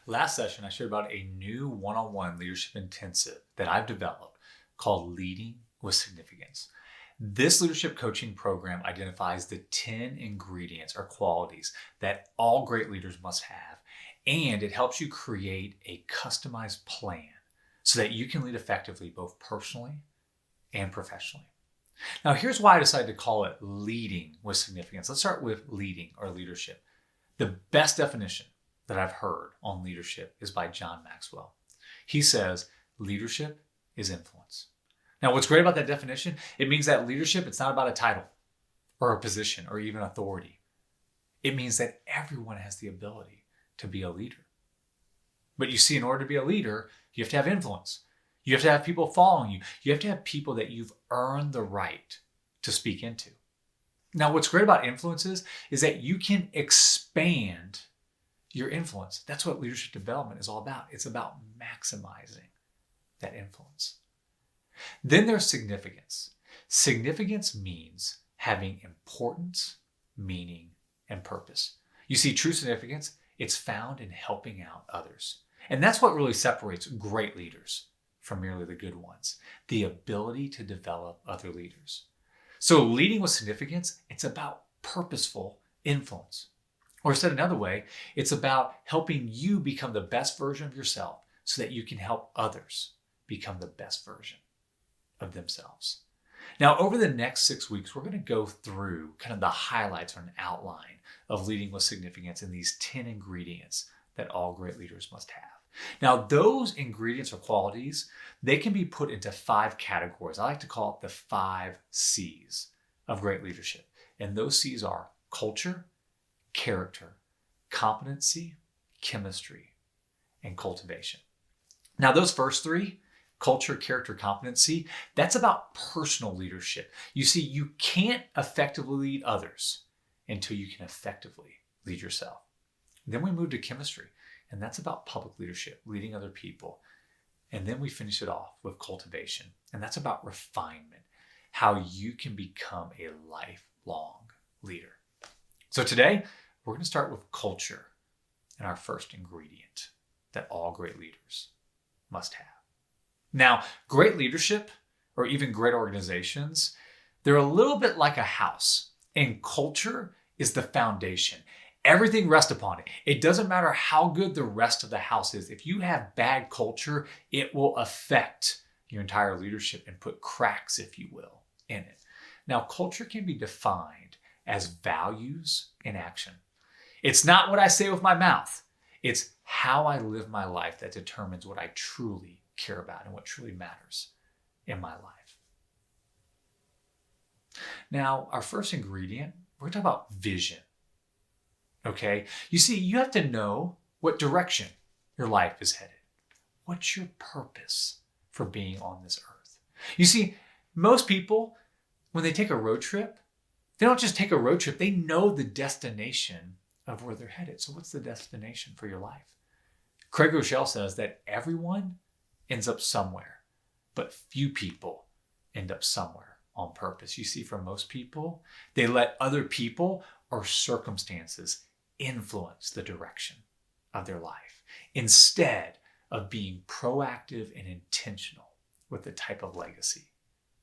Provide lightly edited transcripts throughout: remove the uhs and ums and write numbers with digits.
Last session, I shared about a new one-on-one leadership intensive that I've developed called Leading with Significance. This leadership coaching program identifies the 10 ingredients or qualities that all great leaders must have, and it helps you create a customized plan so that you can lead effectively both personally and professionally. Now, here's why I decided to call it Leading with Significance. Let's start with leading or leadership. The best definition that I've heard on leadership is by John Maxwell. He says, leadership is influence. Now, what's great about that definition, it means that leadership, it's not about a title or a position or even authority. It means that everyone has the ability to be a leader. But you see, in order to be a leader, you have to have influence. You have to have people following you. You have to have people that you've earned the right to speak into. Now, what's great about influences is that you can expand your influence. That's what leadership development is all about. It's about maximizing that influence. Then there's significance. Significance means having importance, meaning, and purpose. You see, true significance, it's found in helping out others. And that's what really separates great leaders from merely the good ones, the ability to develop other leaders. So leading with significance, it's about purposeful influence. Or said another way, it's about helping you become the best version of yourself so that you can help others become the best version of themselves. Now, over the next 6 weeks, we're going to go through kind of the highlights or an outline of leading with significance in these 10 ingredients that all great leaders must have. Now, those ingredients or qualities, they can be put into 5 categories. I like to call it the 5 C's of great leadership. And those C's are culture, character, competency, chemistry, and cultivation. Now, those first 3, culture, character, competency, that's about personal leadership. You see, you can't effectively lead others until you can effectively lead yourself. Then we move to chemistry, and that's about public leadership, leading other people. And then we finish it off with cultivation, and that's about refinement, how you can become a lifelong leader. So today, we're going to start with culture and our first ingredient that all great leaders must have. Now, great leadership or even great organizations, they're a little bit like a house, and culture is the foundation. Everything rests upon it. It doesn't matter how good the rest of the house is. If you have bad culture, it will affect your entire leadership and put cracks, if you will, in it. Now, culture can be defined as values in action. It's not what I say with my mouth. It's how I live my life that determines what I truly care about and what truly matters in my life. Now, our first ingredient, we're going to talk about vision. Okay? You see, you have to know what direction your life is headed. What's your purpose for being on this earth? You see, most people, when they take a road trip, they don't just take a road trip, they know the destination of where they're headed. So what's the destination for your life? Craig Rochelle says that everyone ends up somewhere, but few people end up somewhere on purpose. You see, for most people, they let other people or circumstances influence the direction of their life instead of being proactive and intentional with the type of legacy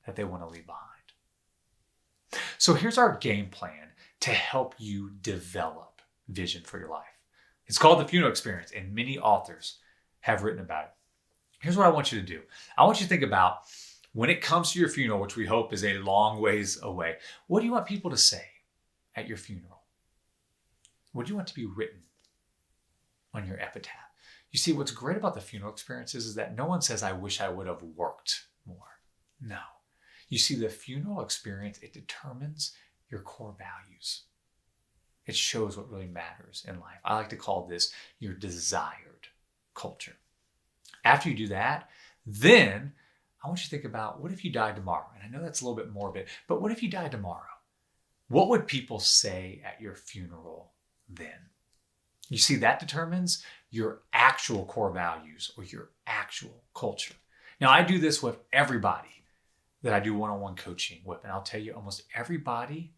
that they want to leave behind. So here's our game plan to help you develop vision for your life. It's called the Funeral Experience, and many authors have written about it. Here's what I want you to do. I want you to think about when it comes to your funeral, which we hope is a long ways away, what do you want people to say at your funeral? What do you want to be written on your epitaph? You see, what's great about the funeral experiences is that no one says, I wish I would have worked more. No. You see, the funeral experience, it determines your core values. It shows what really matters in life. I like to call this your desired culture. After you do that, then I want you to think about, what if you died tomorrow? And I know that's a little bit morbid, but what if you died tomorrow? What would people say at your funeral then? You see, that determines your actual core values or your actual culture. Now, I do this with everybody that I do one-on-one coaching with, and I'll tell you, almost everybody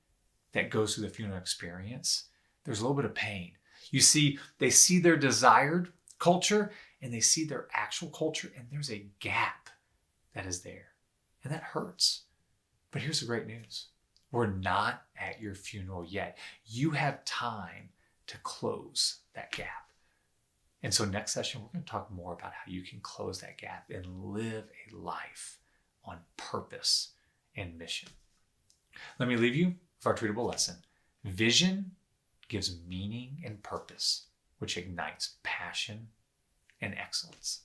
that goes through the funeral experience, there's a little bit of pain. You see, they see their desired culture and they see their actual culture and there's a gap that is there. And that hurts. But here's the great news. We're not at your funeral yet. You have time to close that gap. And so next session, we're going to talk more about how you can close that gap and live a life on purpose and mission. Let me leave you with our treatable lesson. Vision gives meaning and purpose, which ignites passion and excellence.